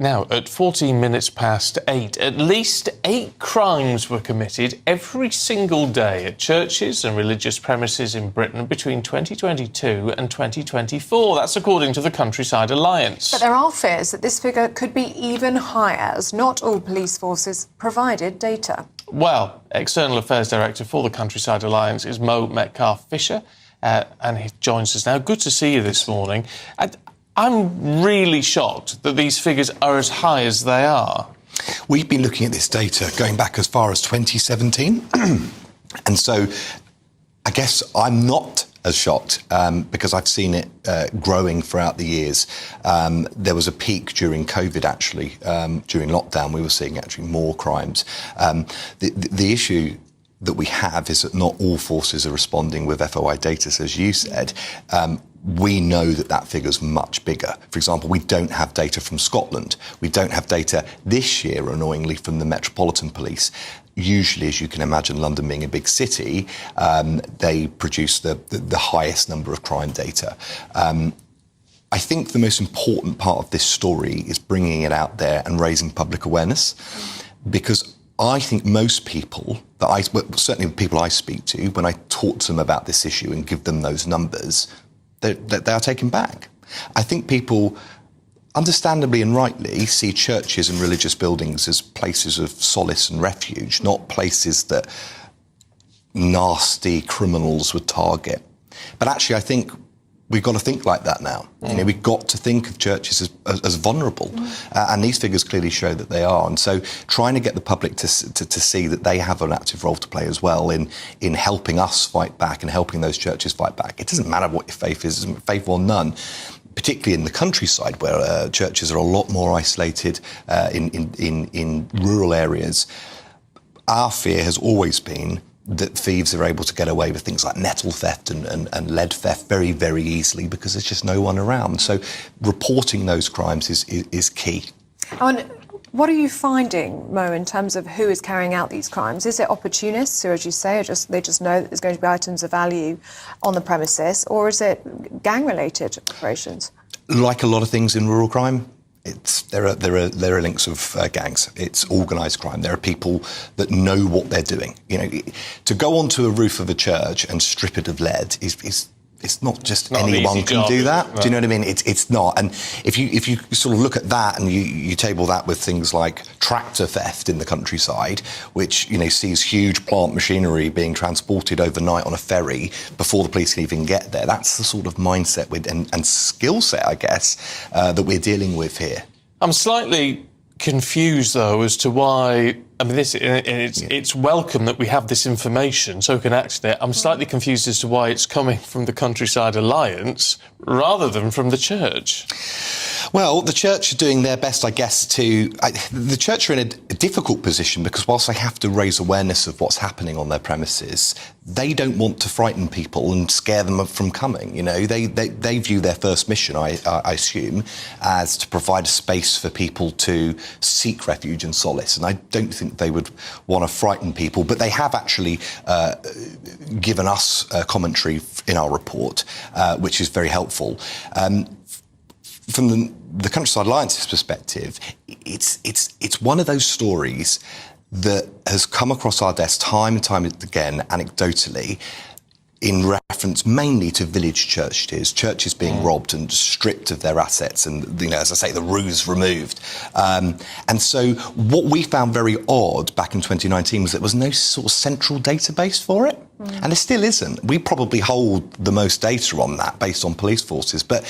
Now, at 14 minutes past 8, at least 8 crimes were committed every single day at churches and religious premises in Britain between 2022 and 2024. That's according to the Countryside Alliance. But there are fears that this figure could be even higher, as not all police forces provided data. Well, External Affairs Director for the Countryside Alliance is Metcalf-Fisher, and he joins us now. Good to see you this morning. I'm really shocked that these figures are as high as they are. We've been looking at this data going back as far as 2017. And so I guess I'm not as shocked because I've seen it growing throughout the years. There was a peak during COVID, actually. During lockdown, we were seeing actually more crimes. The issue that we have is that not all forces are responding with FOI data, as you said. We know that that figure's much bigger. For example, we don't have data from Scotland. We don't have data this year, annoyingly, from the Metropolitan Police. Usually, as you can imagine, London being a big city, they produce the highest number of crime data. I think the most important part of this story is bringing it out there and raising public awareness, because I think most people, certainly the people I speak to, when I talk to them about this issue and give them those numbers, they are taken back. I think people, understandably and rightly, see churches and religious buildings as places of solace and refuge, not places that nasty criminals would target. But actually, I think we've got to think like that now. You know, we've got to think of churches as vulnerable, and these figures clearly show that they are. And so, trying to get the public to see that they have an active role to play as well in helping us fight back and helping those churches fight back. It doesn't matter what your faith is, faith or none. Particularly in the countryside, where churches are a lot more isolated in rural areas. Our fear has always been that thieves are able to get away with things like metal theft and lead theft very, very easily because there's just no one around. So reporting those crimes is key. And what are you finding, Mo, in terms of who is carrying out these crimes? Is it opportunists who, as you say, they just know that there's going to be items of value on the premises, or is it gang-related operations? Like a lot of things in rural crime, there are links of gangs. It's organised crime. There are people that know what they're doing. You know, to go onto a roof of a church and strip it of lead it's not just anyone can do that. Right. Do you know what I mean? It's not. And if you sort of look at that and you table that with things like tractor theft in the countryside, which, you know, sees huge plant machinery being transported overnight on a ferry before the police can even get there. That's the sort of mindset and skill set, I guess, that we're dealing with here. I'm slightly confused, though, as to why. I mean, it's welcome that we have this information so we can act on it. I'm slightly confused as to why it's coming from the Countryside Alliance rather than from the church. Well, the church are doing their best, I guess, the church are in a difficult position because whilst they have to raise awareness of what's happening on their premises, they don't want to frighten people and scare them from coming. You know, they view their first mission, I assume, as to provide a space for people to seek refuge and solace. And I don't think they would want to frighten people, but they have actually given us commentary in our report, which is very helpful. From the Countryside Alliance's perspective, it's one of those stories that has come across our desk time and time again, anecdotally, in reference mainly to village churches being robbed and stripped of their assets and, you know, as I say, the roofs removed. And so what we found very odd back in 2019 was there was no sort of central database for it. And there still isn't. We probably hold the most data on that based on police forces, but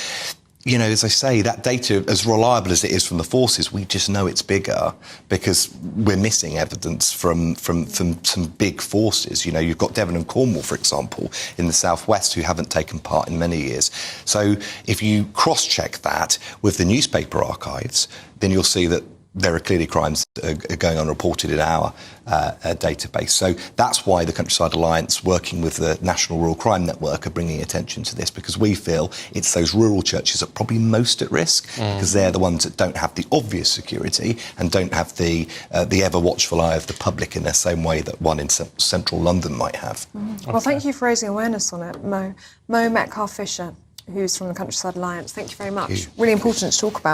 you know, as I say, that data, as reliable as it is from the forces, we just know it's bigger because we're missing evidence from some big forces. You know, you've got Devon and Cornwall, for example, in the southwest, who haven't taken part in many years. So if you cross-check that with the newspaper archives, then you'll see that there are clearly crimes that are going unreported in our database. So that's why the Countryside Alliance, working with the National Rural Crime Network, are bringing attention to this, because we feel it's those rural churches that are probably most at risk, because they're the ones that don't have the obvious security and don't have the ever-watchful eye of the public in the same way that one in central London might have. Well, thank you for raising awareness on it, Mo. Metcalf-Fisher, who's from the Countryside Alliance. Thank you very much. Really important to talk about.